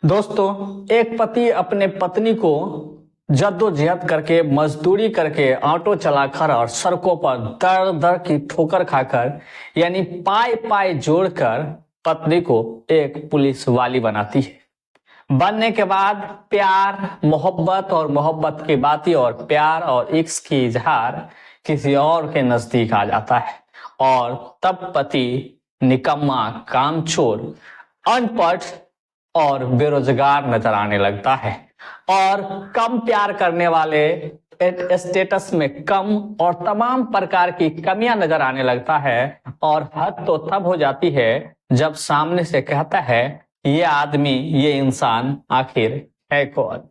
दोस्तों, एक पति अपने पत्नी को जद्दोजहद करके मजदूरी करके ऑटो चलाकर और सड़कों पर दर दर की ठोकर खाकर यानी पाई पाई जोड़कर पत्नी को एक पुलिस वाली बनाती है। बनने के बाद प्यार मोहब्बत और मोहब्बत की बातें और प्यार और इश्क की इजहार किसी और के नजदीक आ जाता है और तब पति निकम्मा, कामचोर, अनपढ़ और बेरोजगार नजर आने लगता है और कम प्यार करने वाले स्टेटस में कम और तमाम प्रकार की कमियां नजर आने लगता है। और हद तो तब हो जाती है जब सामने से कहता है, ये आदमी, ये इंसान आखिर है कौन।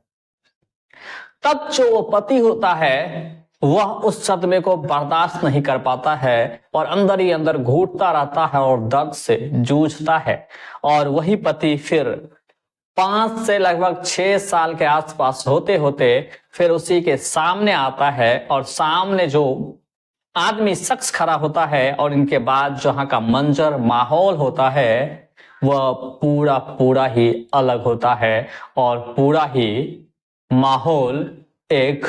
तब जो वो पति होता है वह उस सदमे को बर्दाश्त नहीं कर पाता है और अंदर ही अंदर घुटता रहता है और दर्द से जूझता है। और वही पति फिर 5 से लगभग 6 साल के आसपास होते होते फिर उसी के सामने आता है और सामने जो आदमी शख्स खड़ा होता है और इनके बाद जहां का मंजर माहौल होता है वह पूरा पूरा ही अलग होता है और पूरा ही माहौल एक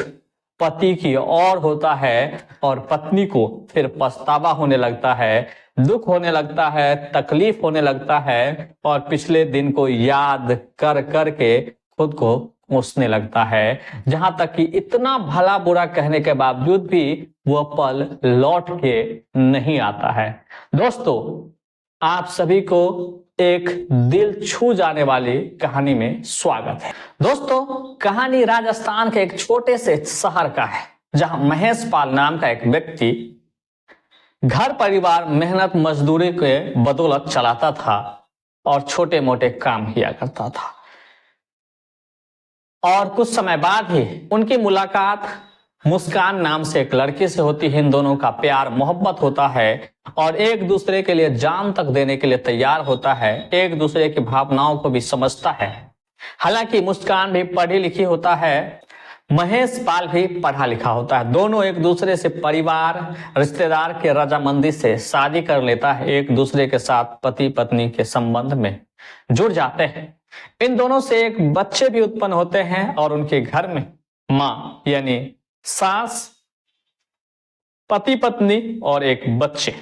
पति की ओर होता है और पत्नी को फिर पछतावा होने लगता है, दुख होने लगता है, तकलीफ होने लगता है और पिछले दिन को याद कर कर के खुद को कोसने लगता है। जहां तक कि इतना भला बुरा कहने के बावजूद भी वह पल लौट के नहीं आता है। दोस्तों, आप सभी को एक दिल छू जाने वाली कहानी में स्वागत है। दोस्तों, कहानी राजस्थान के एक छोटे से शहर का है जहां महेश पाल नाम का एक व्यक्ति घर परिवार मेहनत मजदूरी के बदौलत चलाता था और छोटे मोटे काम किया करता था। और कुछ समय बाद ही उनकी मुलाकात मुस्कान नाम से एक लड़की से होती है। इन दोनों का प्यार मोहब्बत होता है और एक दूसरे के लिए जान तक देने के लिए तैयार होता है, एक दूसरे की भावनाओं को भी समझता है। हालांकि मुस्कान भी पढ़ी लिखी होता है, महेश पाल भी पढ़ा लिखा होता है। दोनों एक दूसरे से परिवार रिश्तेदार के रजामंदी से शादी कर लेता है, एक दूसरे के साथ पति पत्नी के संबंध में जुड़ जाते हैं। इन दोनों से एक बच्चे भी उत्पन्न होते हैं और उनके घर में माँ यानी सास, पति पत्नी और एक बच्चे,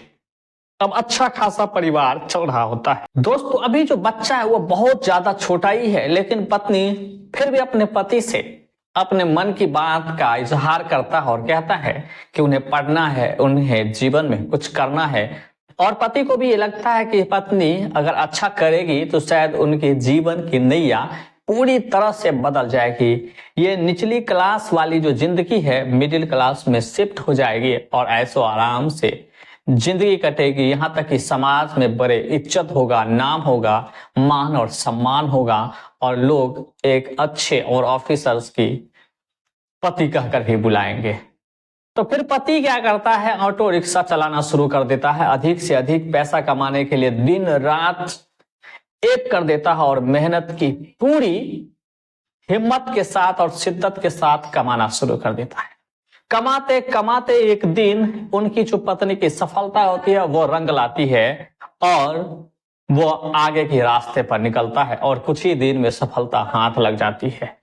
अब अच्छा खासा परिवार चल रहा होता है। दोस्तों, अभी जो बच्चा है वो बहुत ज्यादा छोटा ही है, लेकिन पत्नी फिर भी अपने पति से अपने मन की बात का इजहार करता है और कहता है कि उन्हें पढ़ना है, उन्हें जीवन में कुछ करना है। और पति को भी ये लगता है कि पत्नी अगर अच्छा करेगी तो शायद उनके जीवन की नैया पूरी तरह से बदल जाएगी। ये निचली क्लास वाली जो जिंदगी है मिडिल क्लास में शिफ्ट हो जाएगी और ऐसो आराम से जिंदगी कटेगी। यहाँ तक कि समाज में बड़े इज्जत होगा, नाम होगा, मान और सम्मान होगा और लोग एक अच्छे और ऑफिसर्स की पति कहकर भी बुलाएंगे। तो फिर पति क्या करता है, ऑटो रिक्शा चलाना शुरू कर देता है। अधिक से अधिक पैसा कमाने के लिए दिन रात एक कर देता है और मेहनत की पूरी हिम्मत के साथ और शिद्दत के साथ कमाना शुरू कर देता है। कमाते कमाते एक दिन उनकी जो पत्नी की सफलता होती है वो रंग लाती है और वो आगे के रास्ते पर निकलता है और कुछ ही दिन में सफलता हाथ लग जाती है।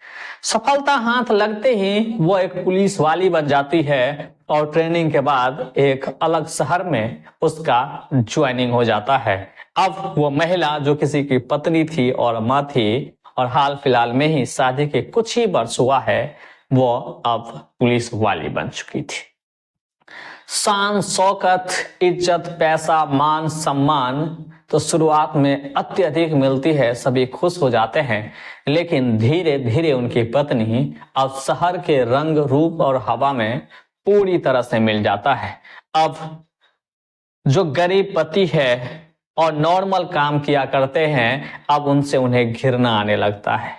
सफलता हाथ लगते ही वो एक पुलिस वाली बन जाती है और ट्रेनिंग के बाद एक अलग शहर में उसका ज्वाइनिंग हो जाता है। अब वो महिला जो किसी की पत्नी थी और माँ थी और हाल फिलहाल में ही शादी के कुछ ही वर्ष हुआ है, वो अब पुलिस वाली बन चुकी थी। शान शौकत, इज्जत, पैसा, मान सम्मान तो शुरुआत में अत्यधिक मिलती है, सभी खुश हो जाते हैं। लेकिन धीरे धीरे उनकी पत्नी अब शहर के रंग रूप और हवा में पूरी तरह से मिल जाता है। अब जो गरीब पति है और नॉर्मल काम किया करते हैं, अब उनसे उन्हें घृणा आने लगता है,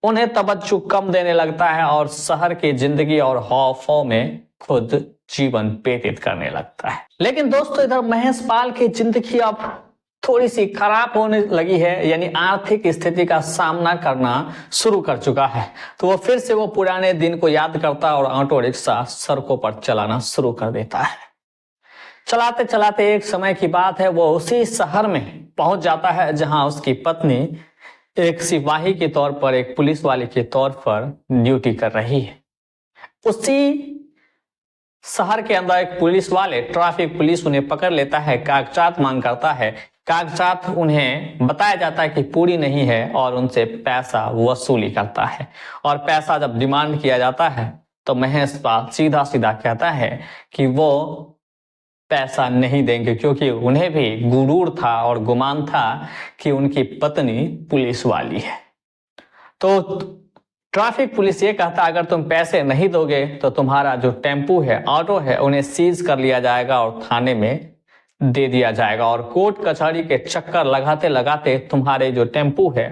उन्हें तवज्जो कम देने लगता है और शहर की जिंदगी और हौफों में खुद जीवन व्यतीत करने लगता है। लेकिन दोस्तों, इधर महेश पाल की जिंदगी अब थोड़ी सी खराब होने लगी है, यानी आर्थिक स्थिति का सामना करना शुरू कर चुका है। तो वो फिर से वो पुराने दिन को याद करता है और ऑटो रिक्शा सड़कों पर चलाना शुरू कर देता है। चलाते चलाते एक समय की बात है, वो उसी शहर में पहुंच जाता है जहां उसकी पत्नी एक सिपाही के तौर पर, एक पुलिस वाले के तौर पर ड्यूटी कर रही है। उसी शहर के अंदर एक पुलिस वाले, ट्रैफिक पुलिस उन्हें पकड़ लेता है, कागजात मांग करता है। कागजात उन्हें बताया जाता है कि पूरी नहीं है और उनसे पैसा वसूली करता है। और पैसा जब डिमांड किया जाता है तो महेशपाल सीधा सीधा कहता है कि वो पैसा नहीं देंगे, क्योंकि उन्हें भी गुरूर था और गुमान था कि उनकी पत्नी पुलिस वाली है। तो ट्रैफिक पुलिस ये कहता अगर तुम पैसे नहीं दोगे तो तुम्हारा जो टेम्पू है, ऑटो है, उन्हें सीज कर लिया जाएगा और थाने में दे दिया जाएगा। और कोर्ट कचहरी के चक्कर लगाते लगाते तुम्हारे जो टेम्पू है,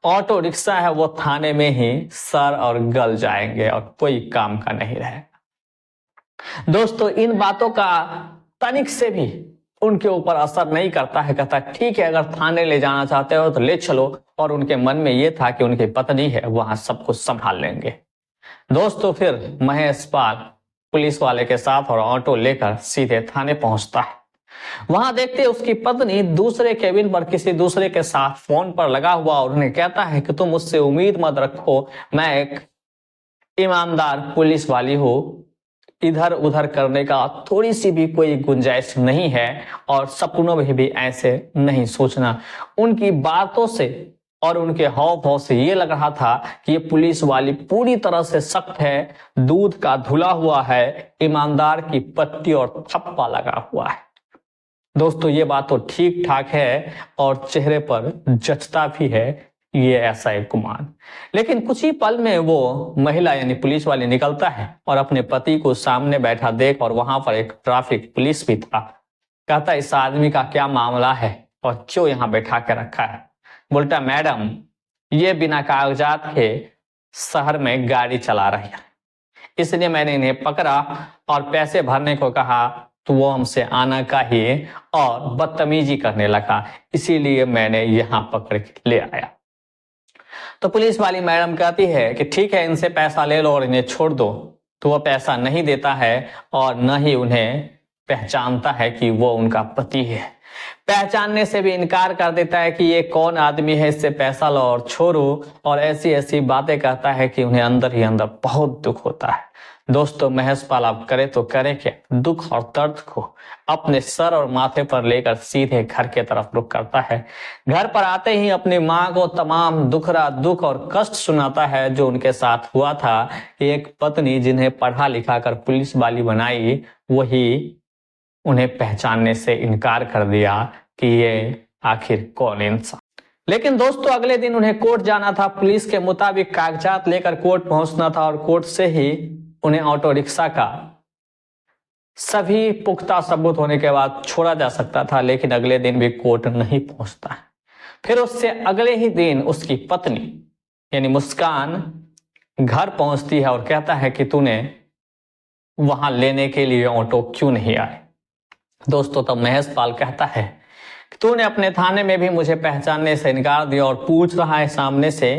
ऑटो रिक्शा है, वो थाने में ही सर और गल जाएंगे और कोई काम का नहीं रहेगा। दोस्तों, इन बातों का तनिक से भी उनके ऊपर असर नहीं करता है। कहता ठीक है, अगर थाने ले जाना चाहते हो तो ले चलो। और उनके मन में यह था कि उनकी पत्नी है, वहां सब कुछ संभाल लेंगे। दोस्तों, फिर महेशपाल पुलिस वाले के साथ और ऑटो लेकर सीधे थाने पहुंचता है। वहां देखते उसकी पत्नी दूसरे केबिन पर किसी दूसरे के साथ फोन पर लगा हुआ और उन्हें कहता है कि तुम मुझसे उम्मीद मत रखो, मैं एक ईमानदार पुलिस वाली हूं, इधर उधर करने का थोड़ी सी भी कोई गुंजाइश नहीं है और सपनों में भी ऐसे नहीं सोचना। उनकी बातों से और उनके हाव भाव से ये लग रहा था कि ये पुलिस वाली पूरी तरह से सख्त है, दूध का धुला हुआ है, ईमानदार की पट्टी और थप्पा लगा हुआ है। दोस्तों, ये बात तो ठीक ठाक है और चेहरे पर जचता भी है ये ऐसा एक गुमान। लेकिन कुछ ही पल में वो महिला यानी पुलिस वाली निकलता है और अपने पति को सामने बैठा देख, और वहां पर एक ट्रैफिक पुलिस भी था, कहता इस आदमी का क्या मामला है और क्यों यहाँ बैठा के रखा है। बोलता मैडम, ये बिना कागजात के शहर में गाड़ी चला रही है, इसलिए मैंने इन्हें पकड़ा और पैसे भरने को कहा तो वो हमसे आनाकानी और बदतमीजी करने लगा, इसीलिए मैंने यहाँ पकड़ के ले आया। तो पुलिस वाली मैडम कहती है कि ठीक है, इनसे पैसा ले लो और इन्हें छोड़ दो। तो वो पैसा नहीं देता है और न ही उन्हें पहचानता है कि वो उनका पति है। पहचानने से भी इनकार कर देता है कि ये कौन आदमी है, इससे पैसा लो और छोड़ो, और ऐसी ऐसी बातें कहता है कि उन्हें अंदर ही अंदर बहुत दुख होता है। दोस्तों, महेशपाल अब करे तो करे क्या, दुख और दर्द को अपने सर और माथे पर लेकर सीधे घर के तरफ रुख करता है। घर पर आते ही अपनी मां को तमाम दुख और कष्ट सुनाता है जो उनके साथ हुआ था। एक पत्नी जिन्हें पढ़ा लिखा कर पुलिस वाली बनाई, वही उन्हें पहचानने से इनकार कर दिया कि ये आखिर कौन इंसान। लेकिन दोस्तों, अगले दिन उन्हें कोर्ट जाना था। पुलिस के मुताबिक कागजात लेकर कोर्ट पहुंचना था और कोर्ट से ही उन्हें ऑटो रिक्शा का सभी पुख्ता सबूत होने के बाद छोड़ा जा सकता था। लेकिन अगले दिन भी कोर्ट नहीं पहुंचता है। फिर उससे अगले ही दिन उसकी पत्नी यानी मुस्कान घर पहुंचती है और कहता है कि तूने वहां लेने के लिए ऑटो क्यों नहीं आए। दोस्तों, तब महेशपाल कहता है कि तूने अपने थाने में भी मुझे पहचानने से इनकार दिया और पूछ रहा है सामने से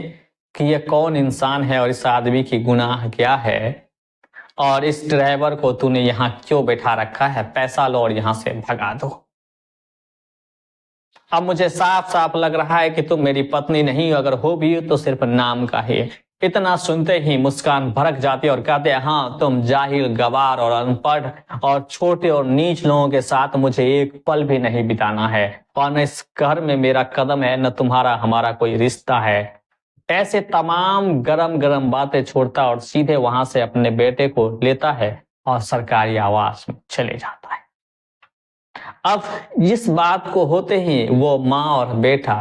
कि यह कौन इंसान है और इस आदमी की गुनाह क्या है, और इस ड्राइवर को तूने यहाँ क्यों बैठा रखा है, पैसा लो और यहां से भगा दो। अब मुझे साफ साफ लग रहा है कि तुम मेरी पत्नी नहीं हो, अगर हो भी तो सिर्फ नाम का ही। इतना सुनते ही मुस्कान भड़क जाती और कहते हैं हाँ, तुम जाहिल, गवार और अनपढ़ और छोटे और नीच लोगों के साथ मुझे एक पल भी नहीं बिताना है, और न इस घर में मेरा कदम है, न तुम्हारा हमारा कोई रिश्ता है। ऐसे तमाम गरम गरम बातें छोड़ता और सीधे वहां से अपने बेटे को लेता है और सरकारी आवास में चले जाता है। अब इस बात को होते ही वो माँ और बेटा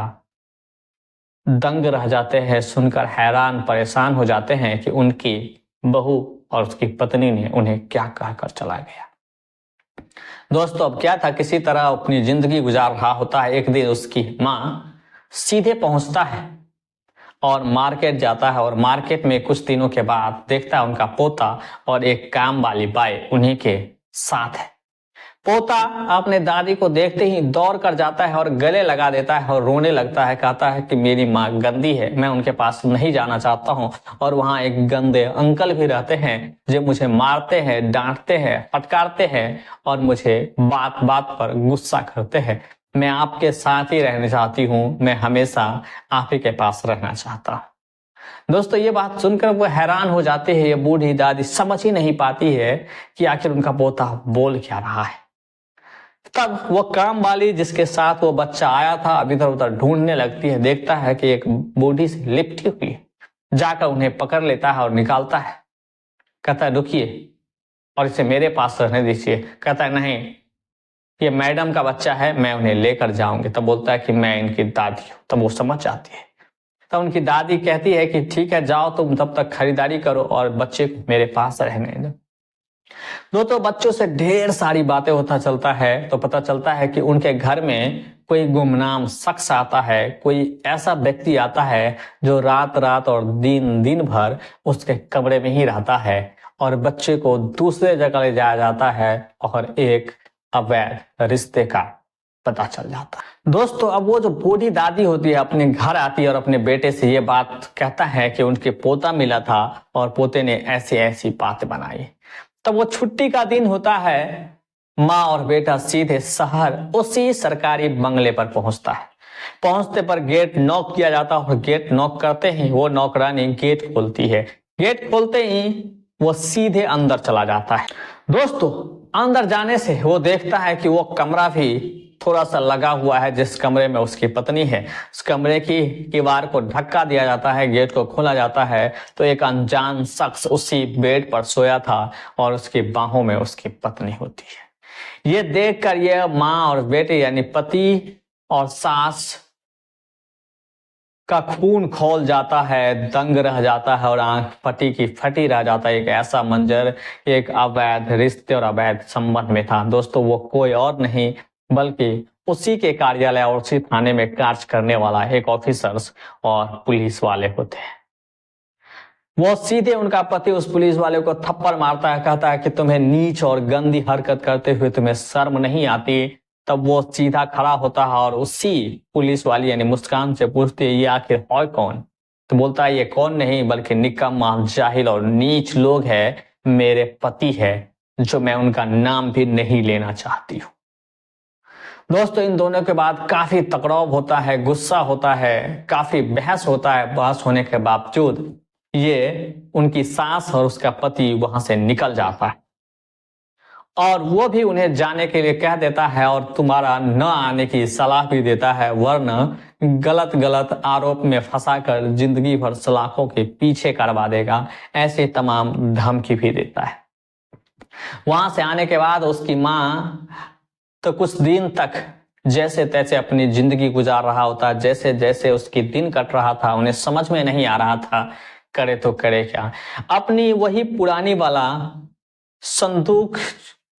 दंग रह जाते हैं, सुनकर हैरान परेशान हो जाते हैं कि उनकी बहू और उसकी पत्नी ने उन्हें क्या कहकर चला गया। दोस्तों, अब क्या था, किसी तरह अपनी जिंदगी गुजार रहा होता है। एक दिन उसकी माँ सीधे पहुंचता है और मार्केट जाता है, और मार्केट में कुछ दिनों के बाद देखता है उनका पोता और एक काम वाली बाई उन्हीं के साथ है। पोता अपने दादी को देखते ही दौड़ कर जाता है और गले लगा देता है और रोने लगता है। कहता है कि मेरी माँ गंदी है, मैं उनके पास नहीं जाना चाहता हूँ, और वहाँ एक गंदे अंकल भी रहते हैं जो मुझे मारते हैं, डांटते हैं, फटकारते हैं और मुझे बात बात पर गुस्सा करते हैं। मैं आपके साथ ही रहना चाहती हूँ, मैं हमेशा आप ही के पास रहना चाहता हूँ। दोस्तों ये बात सुनकर वो हैरान हो जाते हैं। ये बूढ़ी दादी समझ ही नहीं पाती है कि आखिर उनका पोता बोल क्या रहा है। तब वो काम वाली जिसके साथ वो बच्चा आया था अब इधर उधर ढूंढने लगती है, देखता है कि एक बूढ़ी सी लिपटी हुई है, जाकर उन्हें पकड़ लेता है और निकालता है। कहता है रुकिए और इसे मेरे पास रहने दीजिए। कहता है नहीं, ये मैडम का बच्चा है, मैं उन्हें लेकर जाऊंगी। तब बोलता है कि मैं इनकी दादी हूँ। तब वो समझ जाती है। तब उनकी दादी कहती है कि ठीक है जाओ तुम तब तक खरीदारी करो और बच्चे को मेरे पास रहने दो। दोस्तों बच्चों से ढेर सारी बातें होता चलता है तो पता चलता है कि उनके घर में कोई गुमनाम शख्स आता है, कोई ऐसा व्यक्ति आता है जो रात रात और दिन दिन भर उसके कमरे में ही रहता है और बच्चे को दूसरे जगह ले जाया जाता है और एक अवैध रिश्ते का पता चल जाता है। दोस्तों अब वो जो बूढ़ी दादी होती है अपने घर आती है और अपने बेटे से ये बात कहता है कि उनके पोता मिला था और पोते ने ऐसी ऐसी बात बनाई। तब वो छुट्टी का दिन होता है, माँ और बेटा सीधे शहर उसी सरकारी बंगले पर पहुंचता है। पहुंचते पर गेट नॉक किया जाता है और गेट नॉक करते ही वो नौकरानी गेट खोलती है। गेट खोलते ही वो सीधे अंदर चला जाता है। दोस्तों अंदर जाने से वो देखता है कि वो कमरा भी थोड़ा सा लगा हुआ है जिस कमरे में उसकी पत्नी है। उस कमरे की दीवार को धक्का दिया जाता है, गेट को खोला जाता है तो एक अनजान शख्स उसी बेड पर सोया था और उसकी बाहों में उसकी पत्नी होती है। ये देखकर ये माँ और बेटे यानी पति और सास का खून खौल जाता है, दंग रह जाता है और आंख फटी की फटी रह जाता है। एक ऐसा मंजर एक अवैध रिश्ते और अवैध संबंध में था। दोस्तों वो कोई और नहीं बल्कि उसी के कार्यालय और उसी थाने में कार्य करने वाला एक ऑफिसर्स और पुलिस वाले होते हैं। वो सीधे उनका पति उस पुलिस वाले को थप्पड़ मारता है, कहता है कि तुम्हें नीच और गंदी हरकत करते हुए तुम्हें शर्म नहीं आती। तब वो सीधा खड़ा होता है और उसी पुलिस वाली यानी मुस्कान से पूछती है ये आखिर है कौन। तो बोलता है ये कौन नहीं बल्कि निकम्मा जाहिल और नीच लोग है, मेरे पति है जो मैं उनका नाम भी नहीं लेना चाहती हूँ। दोस्तों इन दोनों के बाद काफी तकराव होता है, गुस्सा होता है, काफी बहस होता है। बहस होने के बावजूद ये उनकी सास और उसका पति वहां से निकल जाता है और वो भी उन्हें जाने के लिए कह देता है और तुम्हारा न आने की सलाह भी देता है, वरना गलत गलत आरोप में फंसाकर जिंदगी भर सलाखों के पीछे करवा देगा, ऐसे तमाम धमकी भी देता है। वहां से आने के बाद उसकी माँ तो कुछ दिन तक जैसे तैसे अपनी जिंदगी गुजार रहा होता, जैसे जैसे उसकी दिन कट रहा था उन्हें समझ में नहीं आ रहा था करे तो करे क्या। अपनी वही पुरानी वाला संदूक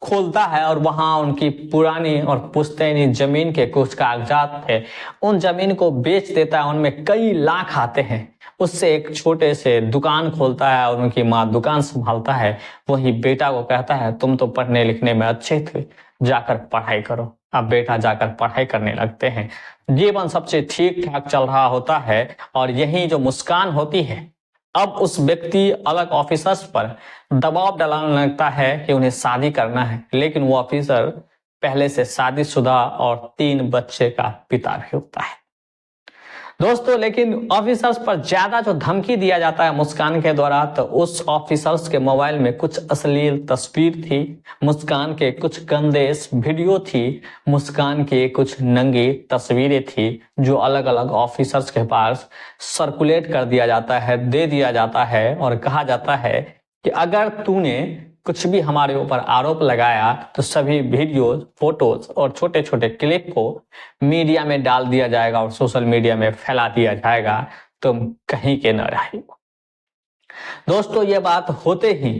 खोलता है और वहां उनकी पुरानी और पुश्तैनी जमीन के कुछ कागजात थे, उन जमीन को बेच देता है। उनमें कई लाख आते हैं। उससे एक छोटे से दुकान खोलता है और उनकी माँ दुकान संभालता है। वही बेटा को कहता है तुम तो पढ़ने लिखने में अच्छे थे, जाकर पढ़ाई करो। अब बेटा जाकर पढ़ाई करने लगते हैं। जीवन सबसे ठीक ठाक चल रहा होता है और यही जो मुस्कान होती है अब उस व्यक्ति अलग ऑफिसर्स पर दबाव डालने लगता है कि उन्हें शादी करना है, लेकिन वो ऑफिसर पहले से शादीशुदा और 3 बच्चे का पिता भी होता है। दोस्तों लेकिन ऑफिसर्स पर ज्यादा जो धमकी दिया जाता है मुस्कान के द्वारा, तो उस ऑफिसर्स के मोबाइल में कुछ अश्लील तस्वीर थी, मुस्कान के कुछ गंदे वीडियो थी, मुस्कान के कुछ नंगी तस्वीरें थी जो अलग अलग ऑफिसर्स के पास सर्कुलेट कर दिया जाता है, दे दिया जाता है और कहा जाता है कि अगर तूने कुछ भी हमारे ऊपर आरोप लगाया तो सभी वीडियोज, फोटोज और छोटे छोटे क्लिप को मीडिया में डाल दिया जाएगा और सोशल मीडिया में फैला दिया जाएगा, तुम कहीं के न रहे। दोस्तों ये बात होते ही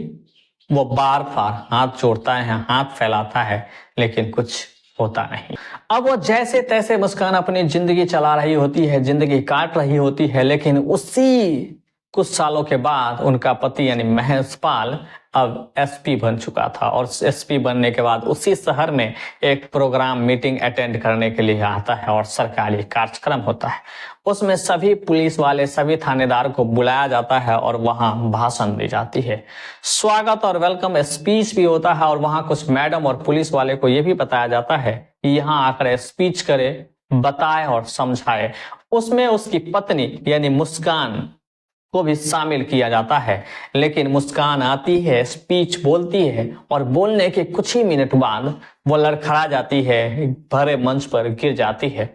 वो बार बार हाथ जोड़ता है, हाथ फैलाता है, लेकिन कुछ होता नहीं। अब वो जैसे तैसे मुस्कान अपनी जिंदगी चला रही होती है, जिंदगी काट रही होती है, लेकिन उसी कुछ सालों के बाद उनका पति यानी महेशपाल अब एसपी बन चुका था और एसपी बनने के बाद उसी शहर में एक प्रोग्राम मीटिंग अटेंड करने के लिए आता है और सरकारी कार्यक्रम होता है। उसमें सभी पुलिस वाले, सभी थानेदार को बुलाया जाता है और वहां भाषण दी जाती है, स्वागत और वेलकम स्पीच भी होता है और वहां कुछ मैडम और पुलिस वाले को यह भी बताया जाता है यहाँ आकर स्पीच करे, बताए और समझाए। उसमें उसकी पत्नी यानी मुस्कान को भी शामिल किया जाता है। लेकिन मुस्कान आती है, स्पीच बोलती है और बोलने के कुछ ही मिनट बाद वो लड़खड़ा जाती है, भरे मंच पर गिर जाती है।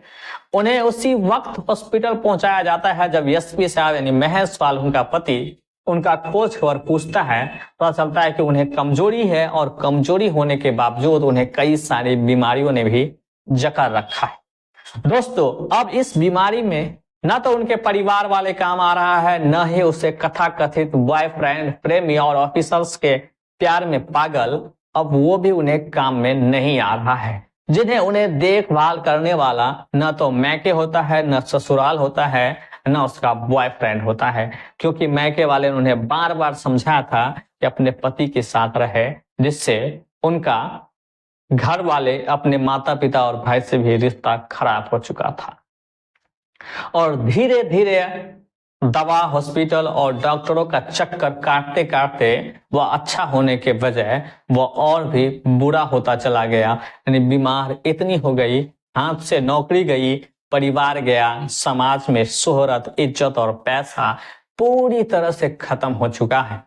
उन्हें उसी वक्त हॉस्पिटल पहुंचाया जाता है। जब एसपी साहब यानी महेश पाल उनका पति उनका खोज खबर पूछता है, पता चलता है कि उन्हें कमजोरी है और कमजोरी होने के बावजूद उन्हें कई सारी बीमारियों ने भी जकड़ रखा है। दोस्तों, अब इस बीमारी में न तो उनके परिवार वाले काम आ रहा है, न ही उसे कथा कथित बॉयफ्रेंड, प्रेमी और ऑफिसर्स के प्यार में पागल, अब वो भी उन्हें काम में नहीं आ रहा है। जिन्हें उन्हें देखभाल करने वाला न तो मैके होता है, न ससुराल होता है, न उसका बॉयफ्रेंड होता है। क्योंकि मैके वाले ने उन्हें बार बार समझाया था कि अपने पति के साथ रहे, जिससे उनका घर वाले अपने माता पिता और भाई से भी रिश्ता खराब हो चुका था। और धीरे धीरे दवा, हॉस्पिटल और डॉक्टरों का चक्कर काटते काटते वह अच्छा होने के बजाय वह और भी बुरा होता चला गया। यानी बीमार इतनी हो गई, हाथ से नौकरी गई, परिवार गया, समाज में शोहरत, इज्जत और पैसा पूरी तरह से खत्म हो चुका है।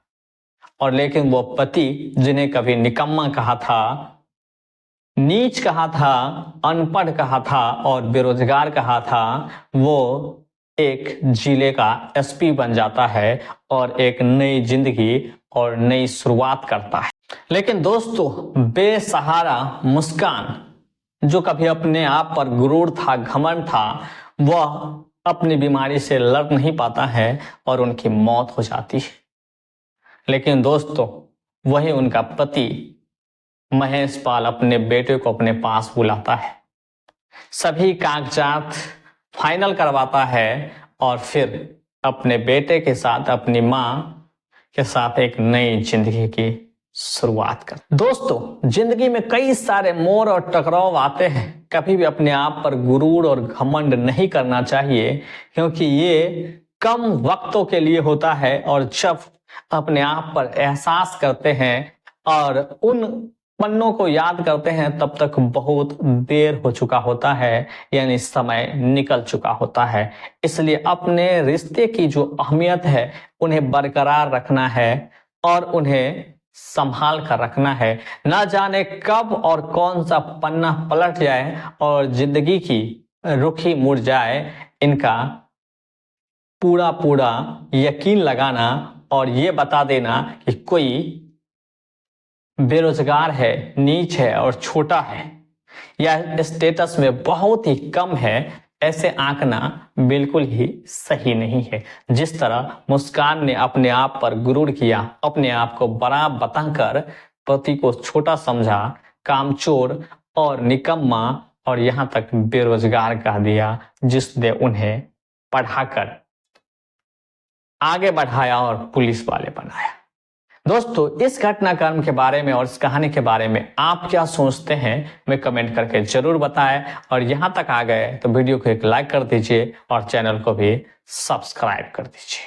और लेकिन वो पति जिन्हें कभी निकम्मा कहा था, नीच कहा था, अनपढ़ कहा था और बेरोजगार कहा था, वो एक जिले का एसपी बन जाता है और एक नई जिंदगी और नई शुरुआत करता है। लेकिन दोस्तों, बेसहारा मुस्कान जो कभी अपने आप पर गुरूर था, घमंड था, वह अपनी बीमारी से लड़ नहीं पाता है और उनकी मौत हो जाती है। लेकिन दोस्तों, वही उनका पति महेश पाल अपने बेटे को अपने पास बुलाता है, सभी कागजात फाइनल करवाता है और फिर अपने बेटे के साथ, अपनी माँ के साथ एक नई जिंदगी की शुरुआत कर। दोस्तों, जिंदगी में कई सारे मोड़ और टकराव आते हैं। कभी भी अपने आप पर गुरूर और घमंड नहीं करना चाहिए, क्योंकि ये कम वक्तों के लिए होता है और जब अपने आप पर एहसास करते हैं और उन पन्नों को याद करते हैं, तब तक बहुत देर हो चुका होता है, यानी समय निकल चुका होता है। इसलिए अपने रिश्ते की जो अहमियत है उन्हें बरकरार रखना है और उन्हें संभाल कर रखना है। ना जाने कब और कौन सा पन्ना पलट जाए और जिंदगी की रुखी मुड़ जाए, इनका पूरा पूरा यकीन लगाना और ये बता देना कि कोई बेरोजगार है, नीच है और छोटा है या स्टेटस में बहुत ही कम है, ऐसे आंकना बिल्कुल ही सही नहीं है। जिस तरह मुस्कान ने अपने आप पर गुरूर किया, अपने आप को बड़ा बताकर पति को छोटा समझा, कामचोर और निकम्मा और यहाँ तक बेरोजगार कह दिया, जिसने उन्हें पढ़ाकर आगे बढ़ाया और पुलिस वाले बनाया। दोस्तों, इस घटनाक्रम के बारे में और इस कहानी के बारे में आप क्या सोचते हैं, मैं कमेंट करके जरूर बताएं। और यहाँ तक आ गए तो वीडियो को एक लाइक कर दीजिए और चैनल को भी सब्सक्राइब कर दीजिए।